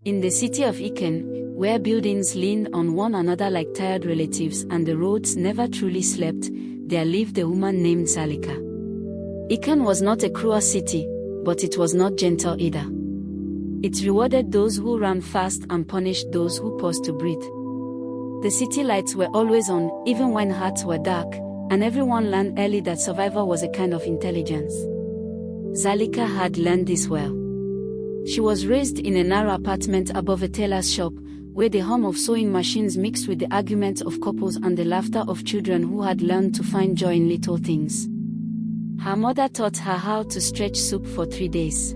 In the city of Icon, where buildings leaned on one another like tired relatives and the roads never truly slept, there lived a woman named Zalika. Icon was not a cruel city, but it was not gentle either. It rewarded those who ran fast and punished those who paused to breathe. The city lights were always on, even when hearts were dark, and everyone learned early that survival was a kind of intelligence. Zalika had learned this well. She was raised in a narrow apartment above a tailor's shop, where the hum of sewing machines mixed with the arguments of couples and the laughter of children who had learned to find joy in little things. Her mother taught her how to stretch soup for 3 days.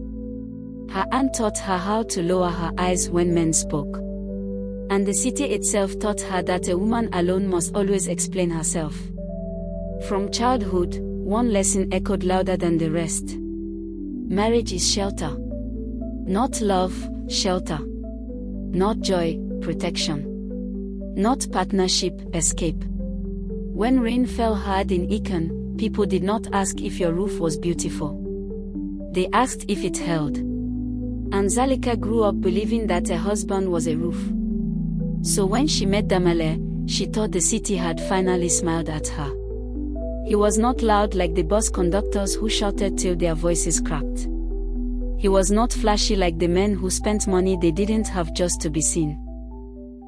Her aunt taught her how to lower her eyes when men spoke. And the city itself taught her that a woman alone must always explain herself. From childhood, one lesson echoed louder than the rest. Marriage is shelter. Not love, shelter. Not joy, protection. Not partnership, escape. When rain fell hard in Icon, people did not ask if your roof was beautiful. They asked if it held. And Zalika grew up believing that her husband was a roof. So when she met Damale, she thought the city had finally smiled at her. He was not loud like the bus conductors who shouted till their voices cracked. He was not flashy like the men who spent money they didn't have just to be seen.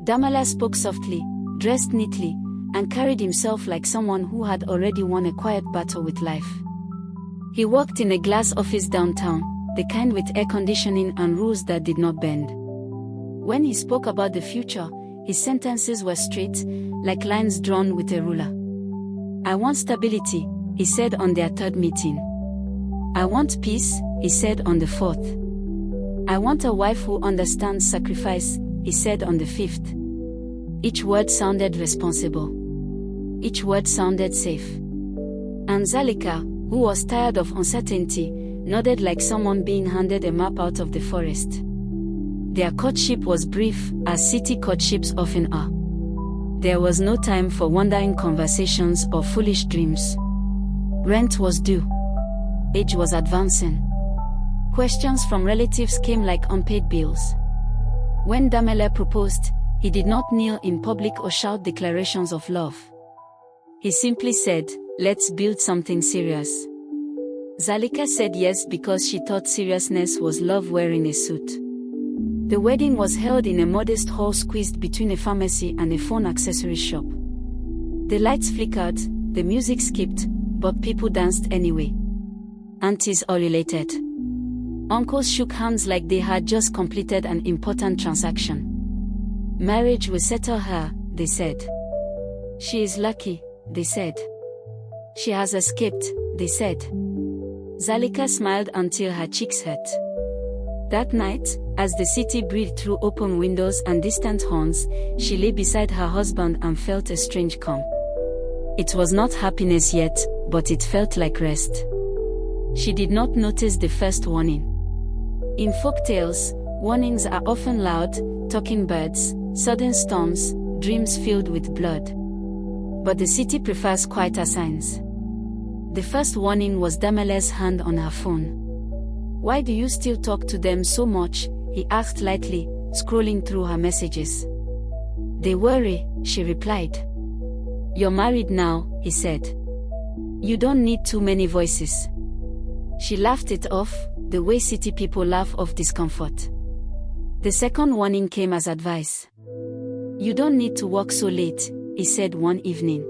Damala spoke softly, dressed neatly, and carried himself like someone who had already won a quiet battle with life. He worked in a glass office downtown, the kind with air conditioning and rules that did not bend. When he spoke about the future, his sentences were straight, like lines drawn with a ruler. I want stability, he said on their third meeting. I want peace, he said on the fourth. I want a wife who understands sacrifice, he said on the fifth. Each word sounded responsible. Each word sounded safe. And Zalika, who was tired of uncertainty, nodded like someone being handed a map out of the forest. Their courtship was brief, as city courtships often are. There was no time for wandering conversations or foolish dreams. Rent was due. Age was advancing. Questions from relatives came like unpaid bills. When Damele proposed, he did not kneel in public or shout declarations of love. He simply said, "Let's build something serious." Zalika said yes because she thought seriousness was love wearing a suit. The wedding was held in a modest hall squeezed between a pharmacy and a phone accessory shop. The lights flickered, the music skipped, but people danced anyway. Aunties ululated. Uncles shook hands like they had just completed an important transaction. Marriage will settle her, they said. She is lucky, they said. She has escaped, they said. Zalika smiled until her cheeks hurt. That night, as the city breathed through open windows and distant horns, she lay beside her husband and felt a strange calm. It was not happiness yet, but it felt like rest. She did not notice the first warning. In folktales, warnings are often loud, talking birds, sudden storms, dreams filled with blood. But the city prefers quieter signs. The first warning was Damele's hand on her phone. "Why do you still talk to them so much?" he asked lightly, scrolling through her messages. "They worry," she replied. "You're married now," he said. "You don't need too many voices." She laughed it off, the way city people laugh off discomfort. The second warning came as advice. "You don't need to work so late," he said one evening.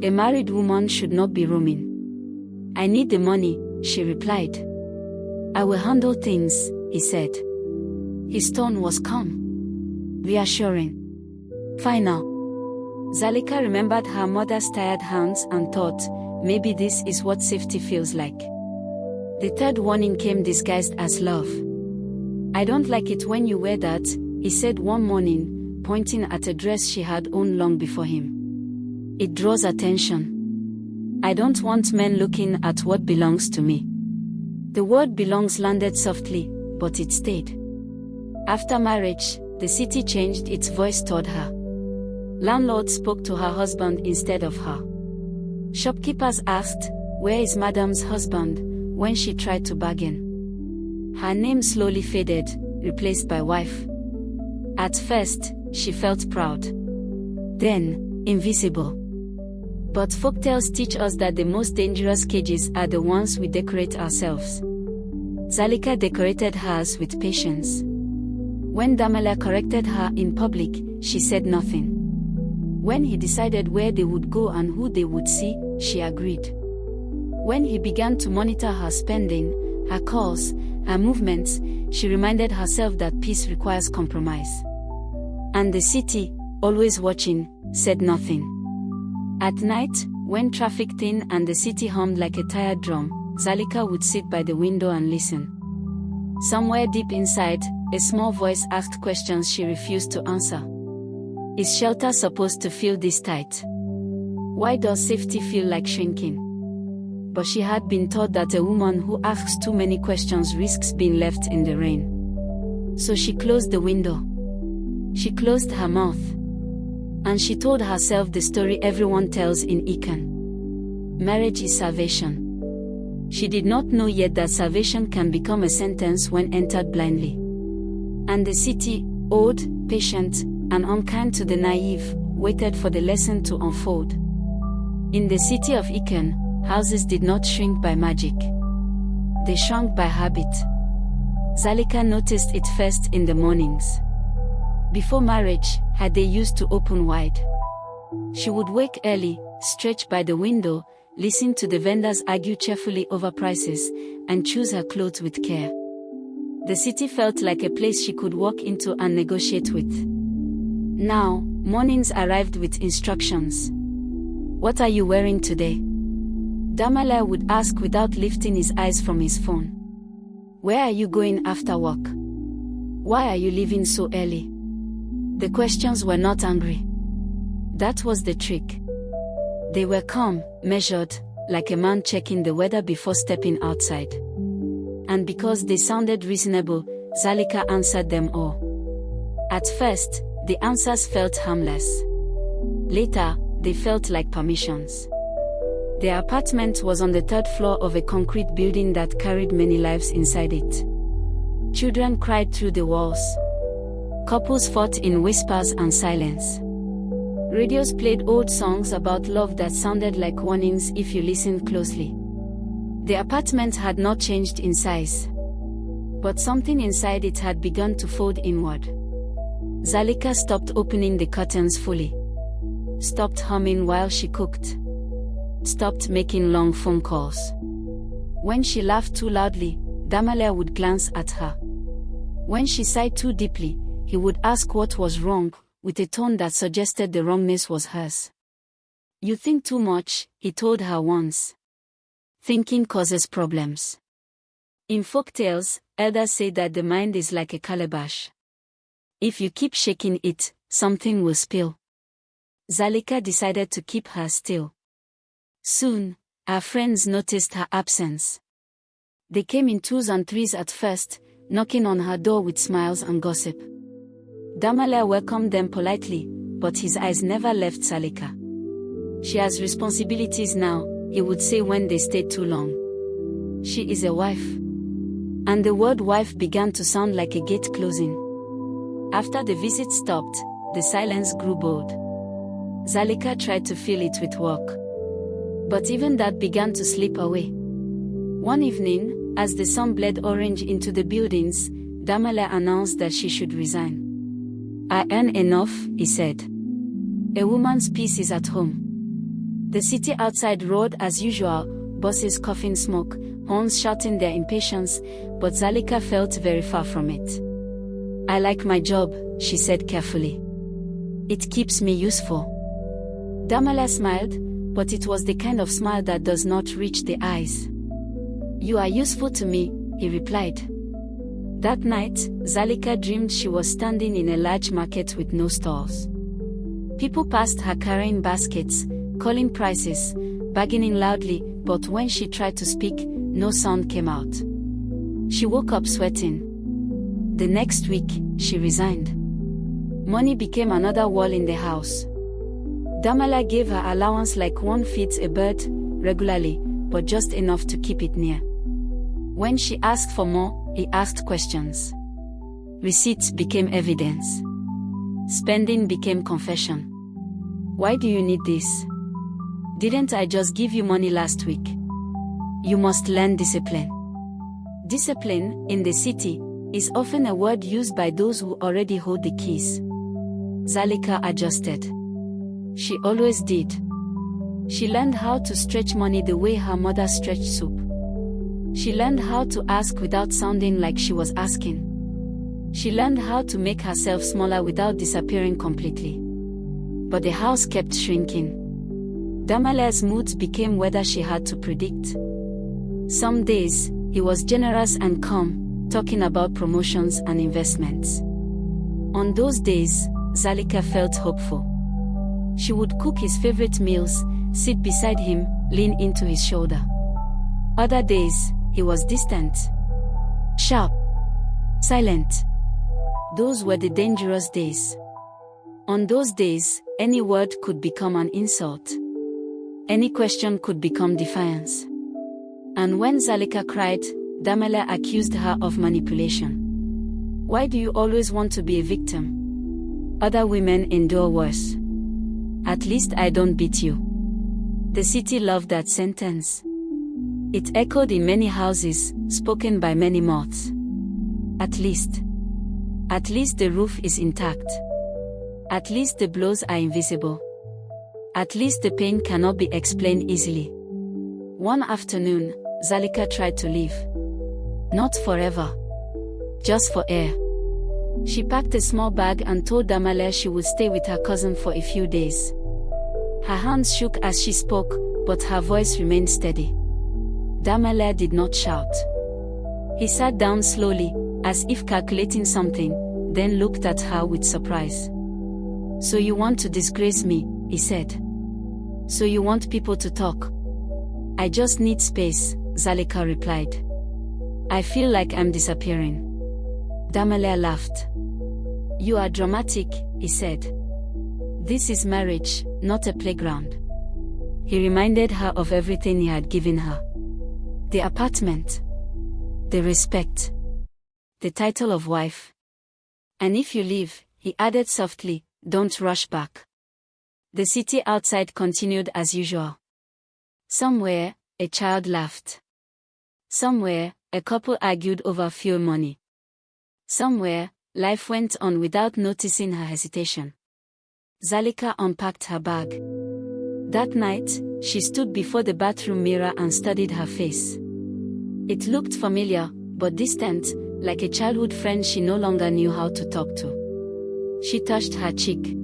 "A married woman should not be roaming." "I need the money," she replied. "I will handle things," he said. His tone was calm, reassuring, final. Zalika remembered her mother's tired hands and thought, maybe this is what safety feels like. The third warning came disguised as love. "I don't like it when you wear that," he said one morning, pointing at a dress she had owned long before him. "It draws attention. I don't want men looking at what belongs to me." The word belongs landed softly, but it stayed. After marriage, the city changed its voice toward her. Landlords spoke to her husband instead of her. Shopkeepers asked, "Where is Madam's husband?" when she tried to bargain. Her name slowly faded, replaced by wife. At first, she felt proud. Then, invisible. But folktales teach us that the most dangerous cages are the ones we decorate ourselves. Zalika decorated hers with patience. When Damala corrected her in public, she said nothing. When he decided where they would go and who they would see, she agreed. When he began to monitor her spending, her calls, her movements, she reminded herself that peace requires compromise. And the city, always watching, said nothing. At night, when traffic thinned and the city hummed like a tired drum, Zalika would sit by the window and listen. Somewhere deep inside, a small voice asked questions she refused to answer. Is shelter supposed to feel this tight? Why does safety feel like shrinking? But she had been taught that a woman who asks too many questions risks being left in the rain. So she closed the window. She closed her mouth. And she told herself the story everyone tells in Ikan. Marriage is salvation. She did not know yet that salvation can become a sentence when entered blindly. And the city, old, patient, and unkind to the naive, waited for the lesson to unfold. In the city of Ikan, houses did not shrink by magic. They shrunk by habit. Zalika noticed it first in the mornings. Before marriage, her day used to open wide. She would wake early, stretch by the window, listen to the vendors argue cheerfully over prices, and choose her clothes with care. The city felt like a place she could walk into and negotiate with. Now, mornings arrived with instructions. What are you wearing today? Damala would ask without lifting his eyes from his phone. Where are you going after work? Why are you leaving so early? The questions were not angry. That was the trick. They were calm, measured, like a man checking the weather before stepping outside. And because they sounded reasonable, Zalika answered them all. At first, the answers felt harmless. Later, they felt like permissions. Their apartment was on the third floor of a concrete building that carried many lives inside it. Children cried through the walls. Couples fought in whispers and silence. Radios played old songs about love that sounded like warnings if you listened closely. The apartment had not changed in size. But something inside it had begun to fold inward. Zalika stopped opening the curtains fully. Stopped humming while she cooked. Stopped making long phone calls. When she laughed too loudly, Damala would glance at her. When she sighed too deeply, he would ask what was wrong, with a tone that suggested the wrongness was hers. You think too much, he told her once. Thinking causes problems. In folktales, elders say that the mind is like a calabash. If you keep shaking it, something will spill. Zalika decided to keep her still. Soon, her friends noticed her absence. They came in twos and threes at first, knocking on her door with smiles and gossip. Damala welcomed them politely, but his eyes never left Zalika. She has responsibilities now, he would say when they stayed too long. She is a wife. And the word wife began to sound like a gate closing. After the visit stopped, the silence grew bold. Zalika tried to fill it with work. But even that began to slip away. One evening, as the sun bled orange into the buildings, Damala announced that she should resign. I earn enough, he said. A woman's peace is at home. The city outside roared as usual, buses coughing smoke, horns shouting their impatience, but Zalika felt very far from it. I like my job, she said carefully. It keeps me useful. Damala smiled, but it was the kind of smile that does not reach the eyes. You are useful to me, he replied. That night, Zalika dreamed she was standing in a large market with no stalls. People passed her carrying baskets, calling prices, bargaining loudly, but when she tried to speak, no sound came out. She woke up sweating. The next week, she resigned. Money became another wall in the house. Damala gave her allowance like one feeds a bird, regularly, but just enough to keep it near. When she asked for more, he asked questions. Receipts became evidence. Spending became confession. Why do you need this? Didn't I just give you money last week? You must learn discipline. Discipline, in the city, is often a word used by those who already hold the keys. Zalika adjusted. She always did. She learned how to stretch money the way her mother stretched soup. She learned how to ask without sounding like she was asking. She learned how to make herself smaller without disappearing completely. But the house kept shrinking. Damale's moods became weather she had to predict. Some days, he was generous and calm, talking about promotions and investments. On those days, Zalika felt hopeful. She would cook his favorite meals, sit beside him, lean into his shoulder. Other days, he was distant, sharp, silent. Those were the dangerous days. On those days, any word could become an insult. Any question could become defiance. And when Zalika cried, Damale accused her of manipulation. Why do you always want to be a victim? Other women endure worse. At least I don't beat you. The city loved that sentence. It echoed in many houses, spoken by many mouths. At least the roof is intact. At least the blows are invisible. At least the pain cannot be explained easily. One afternoon, Zalika tried to leave. Not forever. Just for air. She packed a small bag and told Damale she would stay with her cousin for a few days. Her hands shook as she spoke, but her voice remained steady. Damale did not shout. He sat down slowly, as if calculating something, then looked at her with surprise. So you want to disgrace me, he said. So you want people to talk? I just need space, Zalika replied. I feel like I'm disappearing. Damale laughed. You are dramatic, he said. This is marriage, not a playground. He reminded her of everything he had given her. The apartment. The respect. The title of wife. And if you leave, he added softly, don't rush back. The city outside continued as usual. Somewhere, a child laughed. Somewhere, a couple argued over fuel money. Somewhere, life went on without noticing her hesitation. Zalika unpacked her bag. That night, she stood before the bathroom mirror and studied her face. It looked familiar, but distant, like a childhood friend she no longer knew how to talk to. She touched her cheek.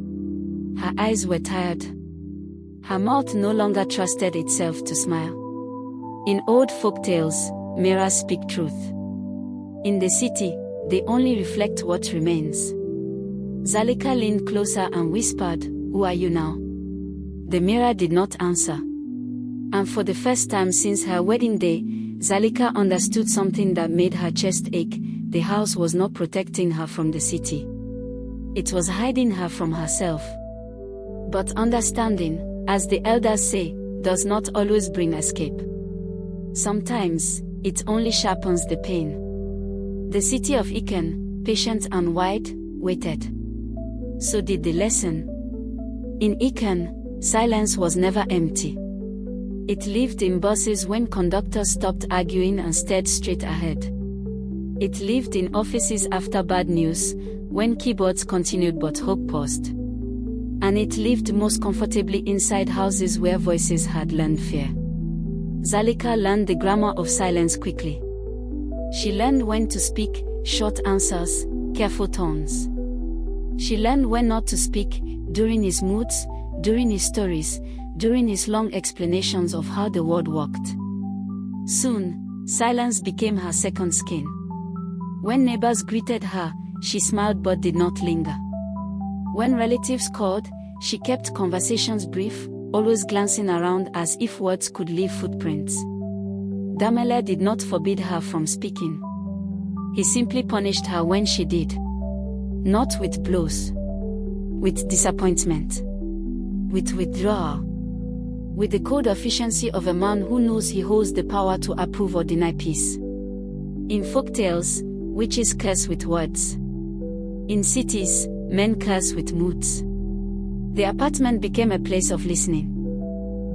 Her eyes were tired. Her mouth no longer trusted itself to smile. In old folktales, mirrors speak truth. In the city, they only reflect what remains. Zalika leaned closer and whispered, "Who are you now?" The mirror did not answer. And for the first time since her wedding day, Zalika understood something that made her chest ache. The house was not protecting her from the city. It was hiding her from herself. But understanding, as the elders say, does not always bring escape. Sometimes, it only sharpens the pain. The city of Iken, patient and wide, waited. So did the lesson. In Iken, silence was never empty. It lived in buses when conductors stopped arguing and stared straight ahead. It lived in offices after bad news, when keyboards continued but hope paused. And it lived most comfortably inside houses where voices had learned fear. Zalika learned the grammar of silence quickly. She learned when to speak, short answers, careful tones. She learned when not to speak, during his moods, during his stories, during his long explanations of how the world worked. Soon, silence became her second skin. When neighbors greeted her, she smiled but did not linger. When relatives called, she kept conversations brief, always glancing around as if words could leave footprints. Damale did not forbid her from speaking. He simply punished her when she did. Not with blows. With disappointment. With withdrawal. With the cold efficiency of a man who knows he holds the power to approve or deny peace. In folktales, witches curse with words. In cities, men curse with moods. The apartment became a place of listening.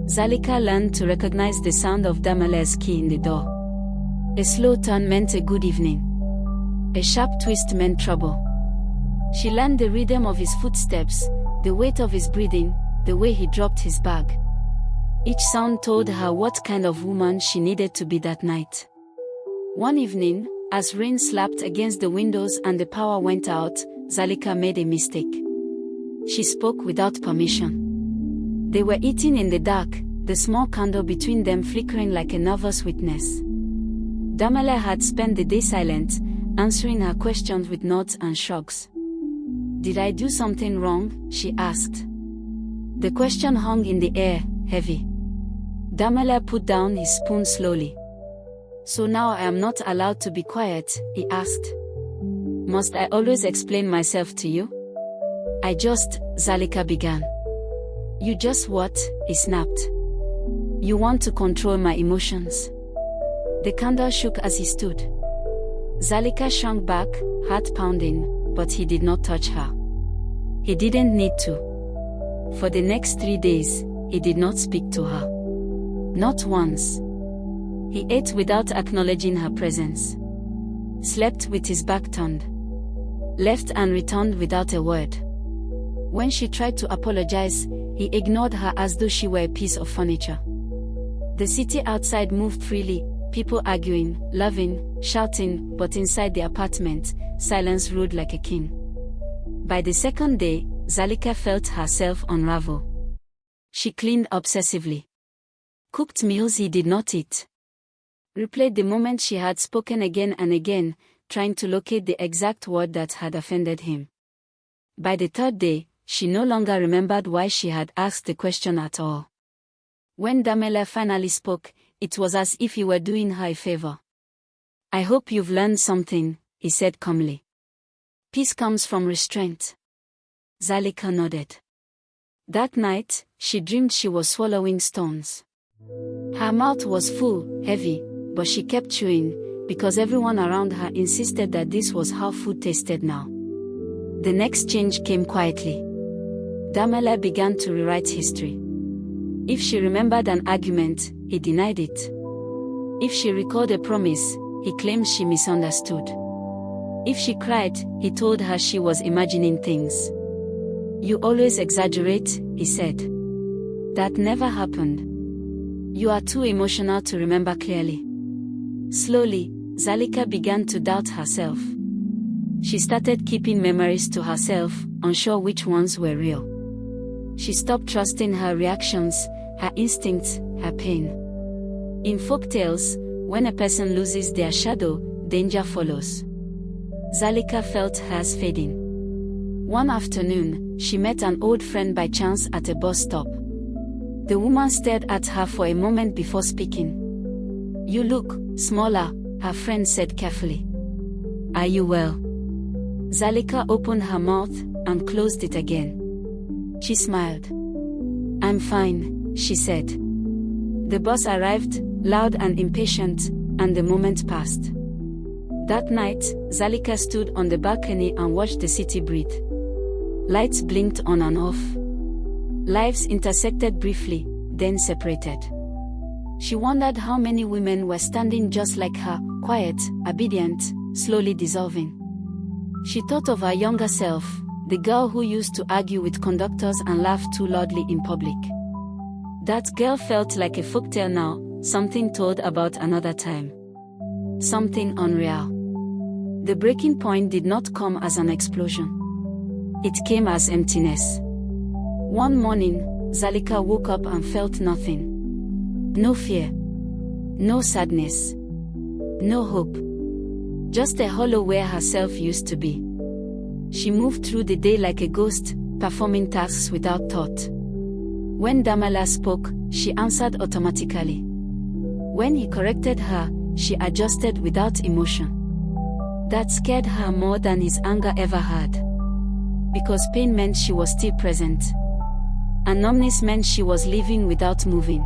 Zalika learned to recognize the sound of Damale's key in the door. A slow turn meant a good evening. A sharp twist meant trouble. She learned the rhythm of his footsteps, the weight of his breathing, the way he dropped his bag. Each sound told her what kind of woman she needed to be that night. One evening, as rain slapped against the windows and the power went out, Zalika made a mistake. She spoke without permission. They were eating in the dark, the small candle between them flickering like a nervous witness. Damale had spent the day silent, answering her questions with nods and shrugs. "Did I do something wrong?" she asked. The question hung in the air, heavy. Damale put down his spoon slowly. "So now I am not allowed to be quiet?" he asked. "Must I always explain myself to you?" Zalika began. "You just what?" he snapped. "You want to control my emotions?" The candle shook as he stood. Zalika shrunk back, heart pounding, but he did not touch her. He didn't need to. For the next 3 days, he did not speak to her. Not once. He ate without acknowledging her presence. Slept with his back turned. Left and returned without a word. When she tried to apologize, he ignored her as though she were a piece of furniture. The city outside moved freely, people arguing, laughing, shouting, but inside the apartment, silence ruled like a king. By the second day, Zalika felt herself unravel. She cleaned obsessively. Cooked meals he did not eat. Replayed the moment she had spoken again and again, trying to locate the exact word that had offended him. By the third day, she no longer remembered why she had asked the question at all. When Damale finally spoke, it was as if he were doing her a favor. "I hope you've learned something," he said calmly. "Peace comes from restraint." Zalika nodded. That night, she dreamed she was swallowing stones. Her mouth was full, heavy, but she kept chewing, because everyone around her insisted that this was how food tasted now. The next change came quietly. Damale began to rewrite history. If she remembered an argument, he denied it. If she recalled a promise, he claimed she misunderstood. If she cried, he told her she was imagining things. "You always exaggerate," he said. "That never happened. You are too emotional to remember clearly." Slowly, Zalika began to doubt herself. She started keeping memories to herself, unsure which ones were real. She stopped trusting her reactions, her instincts, her pain. In folktales, when a person loses their shadow, danger follows. Zalika felt hers fading. One afternoon, she met an old friend by chance at a bus stop. The woman stared at her for a moment before speaking. "You look smaller," her friend said carefully. "Are you well?" Zalika opened her mouth and closed it again. She smiled. "I'm fine," she said. The bus arrived, loud and impatient, and the moment passed. That night, Zalika stood on the balcony and watched the city breathe. Lights blinked on and off. Lives intersected briefly, then separated. She wondered how many women were standing just like her, quiet, obedient, slowly dissolving. She thought of her younger self, the girl who used to argue with conductors and laugh too loudly in public. That girl felt like a folktale now, something told about another time. Something unreal. The breaking point did not come as an explosion. It came as emptiness. One morning, Zalika woke up and felt nothing. No fear. No sadness. No hope. Just a hollow where herself used to be. She moved through the day like a ghost, performing tasks without thought. When Damale spoke, she answered automatically. When he corrected her, she adjusted without emotion. That scared her more than his anger ever had. Because pain meant she was still present. And numbness meant she was living without moving.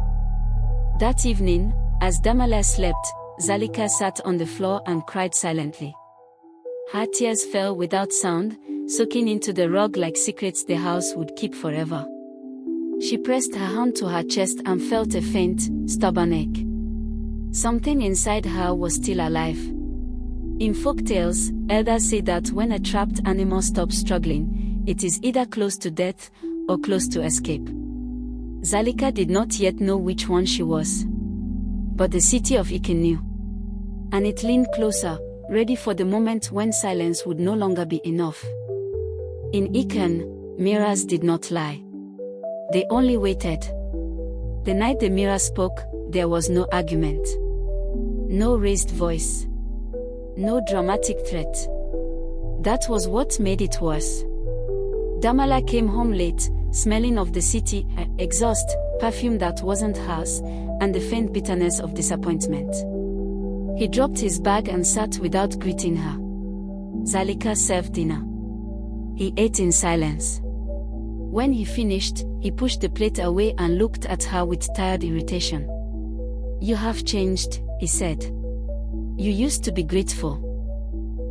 That evening, as Damale slept, Zalika sat on the floor and cried silently. Her tears fell without sound, soaking into the rug like secrets the house would keep forever. She pressed her hand to her chest and felt a faint, stubborn ache. Something inside her was still alive. In folktales, elders say that when a trapped animal stops struggling, it is either close to death or close to escape. Zalika did not yet know which one she was. But the city of Iken knew. And it leaned closer, ready for the moment when silence would no longer be enough. In Iken, mirrors did not lie. They only waited. The night the mirror spoke, there was no argument. No raised voice. No dramatic threat. That was what made it worse. Damala came home late, smelling of the city, exhaust, perfume that wasn't hers, and the faint bitterness of disappointment. He dropped his bag and sat without greeting her. Zalika served dinner. He ate in silence. When he finished, he pushed the plate away and looked at her with tired irritation. "You have changed," he said. "You used to be grateful."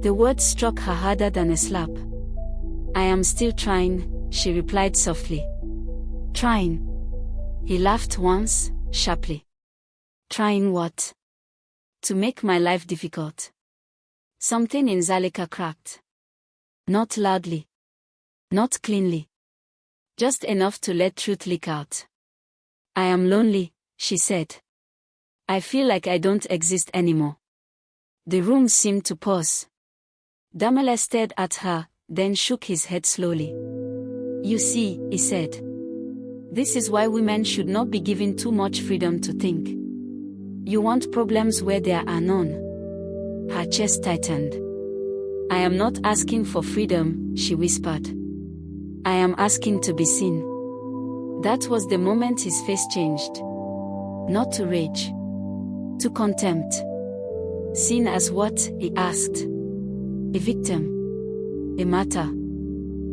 The words struck her harder than a slap. "I am still trying," she replied softly. "Trying?" He laughed once, sharply. "Trying what?" "To make my life difficult." Something in Zalika cracked. Not loudly. Not cleanly. Just enough to let truth leak out. "I am lonely," she said. "I feel like I don't exist anymore." The room seemed to pause. Damala stared at her, then shook his head slowly. "You see," he said. "This is why women should not be given too much freedom to think. You want problems where there are none." Her chest tightened. "I am not asking for freedom," she whispered. "I am asking to be seen." That was the moment his face changed. Not to rage. To contempt. "Seen as what?" he asked. "A victim. A martyr."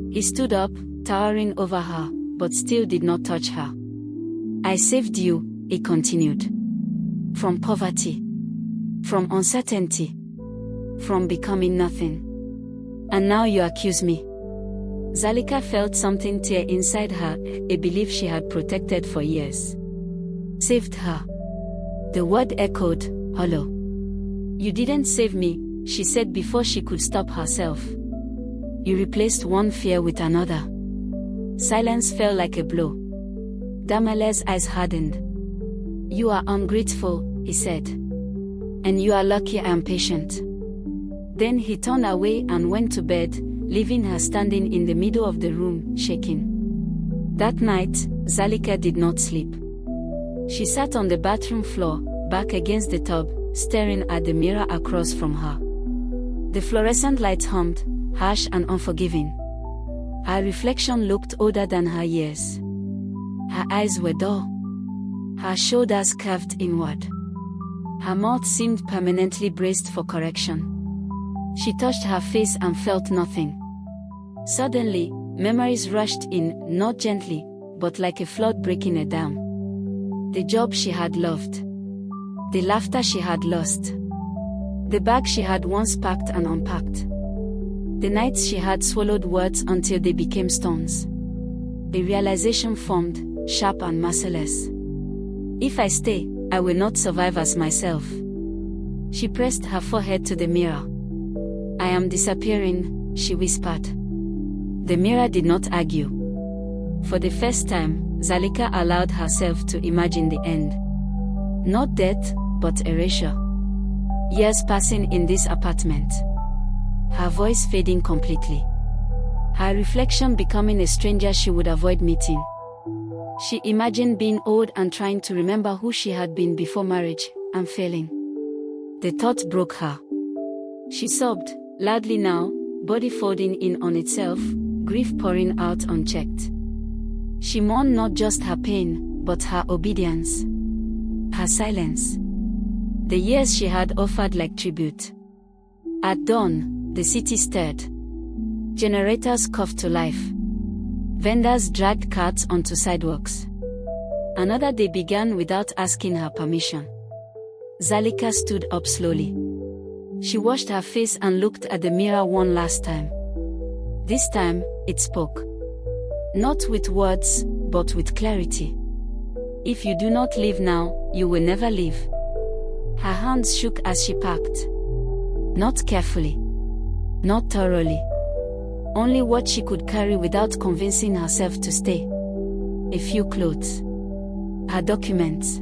He stood up, towering over her, but still did not touch her. "I saved you," he continued. "From poverty. From uncertainty. From becoming nothing. And now you accuse me." Zalika felt something tear inside her, a belief she had protected for years. Saved her. The word echoed, hollow. "You didn't save me," she said before she could stop herself. "You replaced one fear with another." Silence fell like a blow. Damala's eyes hardened. "You are ungrateful," he said. "And you are lucky I am patient." Then he turned away and went to bed, leaving her standing in the middle of the room, shaking. That night, Zalika did not sleep. She sat on the bathroom floor, back against the tub, staring at the mirror across from her. The fluorescent light hummed, harsh and unforgiving. Her reflection looked older than her years. Her eyes were dull. Her shoulders curved inward. Her mouth seemed permanently braced for correction. She touched her face and felt nothing. Suddenly, memories rushed in, not gently, but like a flood breaking a dam. The job she had loved. The laughter she had lost. The bag she had once packed and unpacked. The nights she had swallowed words until they became stones. A realization formed, sharp and merciless. "If I stay, I will not survive as myself." She pressed her forehead to the mirror. "I am disappearing," she whispered. The mirror did not argue. For the first time, Zalika allowed herself to imagine the end. Not death, but erasure. Years passing in this apartment. Her voice fading completely. Her reflection becoming a stranger she would avoid meeting. She imagined being old and trying to remember who she had been before marriage, and failing. The thought broke her. She sobbed, loudly now, body folding in on itself, grief pouring out unchecked. She mourned not just her pain, but her obedience. Her silence. The years she had offered like tribute. At dawn, the city stirred. Generators coughed to life. Vendors dragged carts onto sidewalks. Another day began without asking her permission. Zalika stood up slowly. She washed her face and looked at the mirror one last time. This time, it spoke. Not with words, but with clarity. If you do not leave now, you will never leave. Her hands shook as she packed. Not carefully. Not thoroughly. Only what she could carry without convincing herself to stay. A few clothes. Her documents.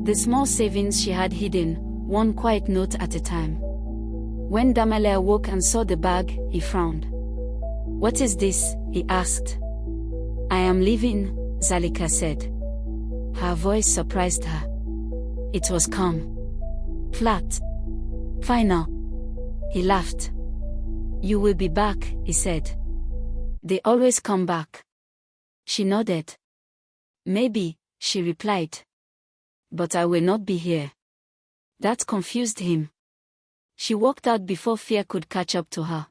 The small savings she had hidden, one quiet note at a time. When Damale awoke and saw the bag, he frowned. "What is this?" he asked. "I am leaving," Zalika said. Her voice surprised her. It was calm. Flat. Final. He laughed. "You will be back," he said. "They always come back." She nodded. "Maybe," she replied. "But I will not be here." That confused him. She walked out before fear could catch up to her.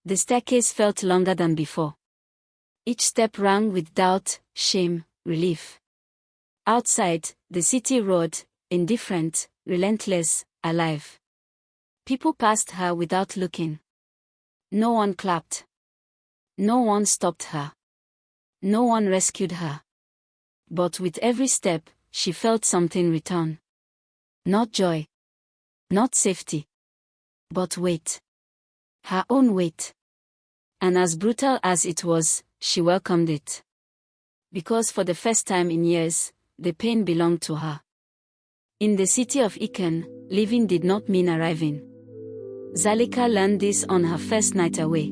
The staircase felt longer than before. Each step rang with doubt, shame, relief. Outside, the city roared, indifferent, relentless, alive. People passed her without looking. No one clapped. No one stopped her. No one rescued her. But with every step, she felt something return. Not joy. Not safety. But weight. Her own weight. And as brutal as it was, she welcomed it. Because for the first time in years, the pain belonged to her. In the city of Iken, living did not mean arriving. Zalika learned this on her first night away.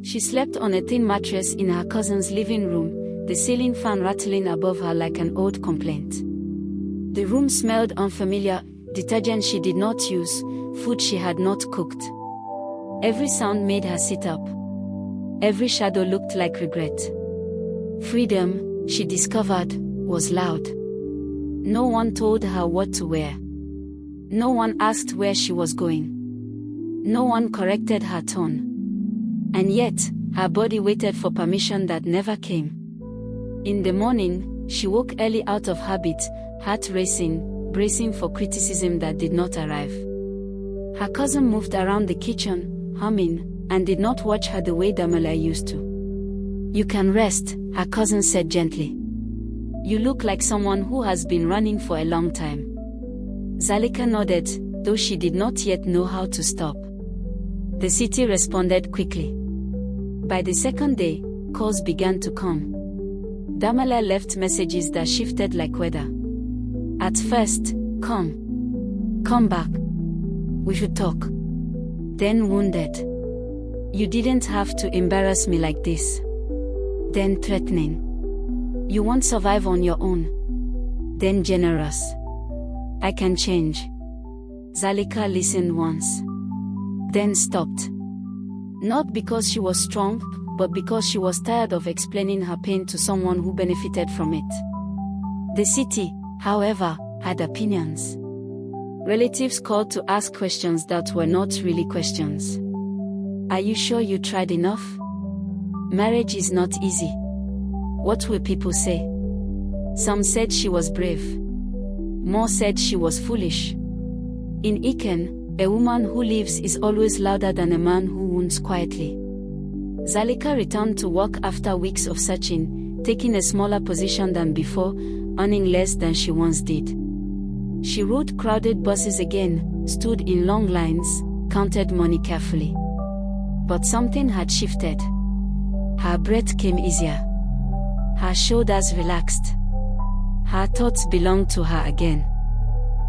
She slept on a thin mattress in her cousin's living room, the ceiling fan rattling above her like an old complaint. The room smelled unfamiliar, detergent she did not use, food she had not cooked. Every sound made her sit up. Every shadow looked like regret. Freedom, she discovered, was loud. No one told her what to wear. No one asked where she was going. No one corrected her tone. And yet, her body waited for permission that never came. In the morning, she woke early out of habit, heart racing, bracing for criticism that did not arrive. Her cousin moved around the kitchen, humming, and did not watch her the way Damala used to. "You can rest," her cousin said gently. "You look like someone who has been running for a long time." Zalika nodded, though she did not yet know how to stop. The city responded quickly. By the second day, calls began to come. Damala left messages that shifted like weather. At first, come back. We should talk. Then wounded. "You didn't have to embarrass me like this." Then threatening. "You won't survive on your own." Then generous. "I can change." Zalika listened once. Then stopped. Not because she was strong, but because she was tired of explaining her pain to someone who benefited from it. The city, however, had opinions. Relatives called to ask questions that were not really questions. "Are you sure you tried enough? Marriage is not easy. What will people say?" Some said she was brave. More said she was foolish. In Iken, a woman who lives is always louder than a man who wounds quietly. Zalika returned to work after weeks of searching, taking a smaller position than before, earning less than she once did. She rode crowded buses again, stood in long lines, counted money carefully. But something had shifted. Her breath came easier. Her shoulders relaxed. Her thoughts belonged to her again.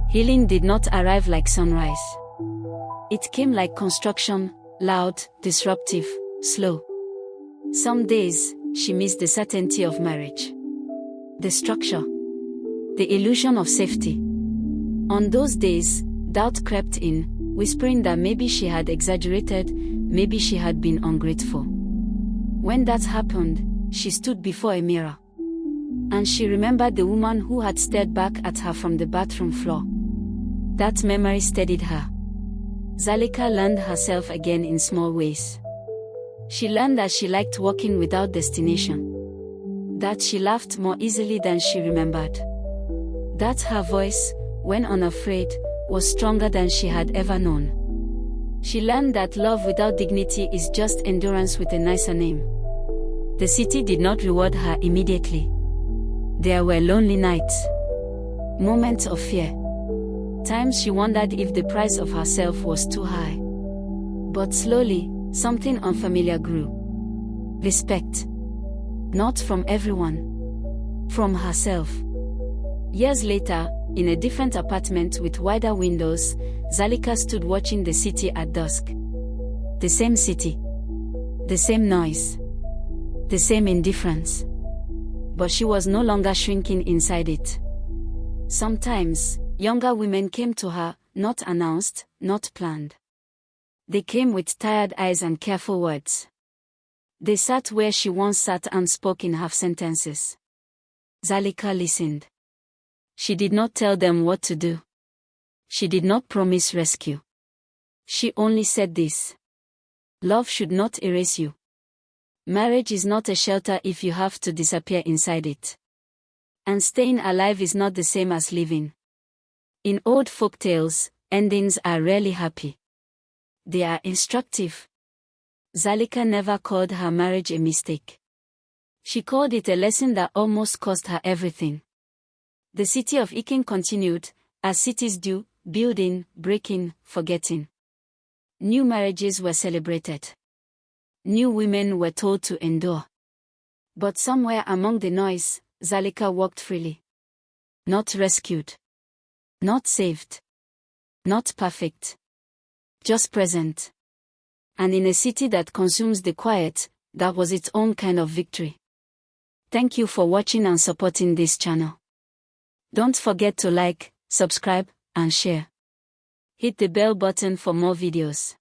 Healing did not arrive like sunrise. It came like construction, loud, disruptive, slow. Some days, she missed the certainty of marriage. The structure. The illusion of safety. On those days, doubt crept in, whispering that maybe she had exaggerated, maybe she had been ungrateful. When that happened, she stood before a mirror. And she remembered the woman who had stared back at her from the bathroom floor. That memory steadied her. Zalika learned herself again in small ways. She learned that she liked walking without destination. That she laughed more easily than she remembered. That her voice, when unafraid, was stronger than she had ever known. She learned that love without dignity is just endurance with a nicer name. The city did not reward her immediately. There were lonely nights, moments of fear, times she wondered if the price of herself was too high. But slowly, something unfamiliar grew. Respect. Not from everyone. From herself. Years later, in a different apartment with wider windows, Zalika stood watching the city at dusk. The same city. The same noise. The same indifference. But she was no longer shrinking inside it. Sometimes, younger women came to her, not announced, not planned. They came with tired eyes and careful words. They sat where she once sat and spoke in half sentences. Zalika listened. She did not tell them what to do. She did not promise rescue. She only said this: love should not erase you. Marriage is not a shelter if you have to disappear inside it. And staying alive is not the same as living. In old folk tales, endings are rarely happy. They are instructive. Zalika never called her marriage a mistake. She called it a lesson that almost cost her everything. The city of Iking continued, as cities do, building, breaking, forgetting. New marriages were celebrated. New women were told to endure. But somewhere among the noise, Zalika walked freely. Not rescued. Not saved. Not perfect. Just present. And in a city that consumes the quiet, that was its own kind of victory. Thank you for watching and supporting this channel. Don't forget to like, subscribe, and share. Hit the bell button for more videos.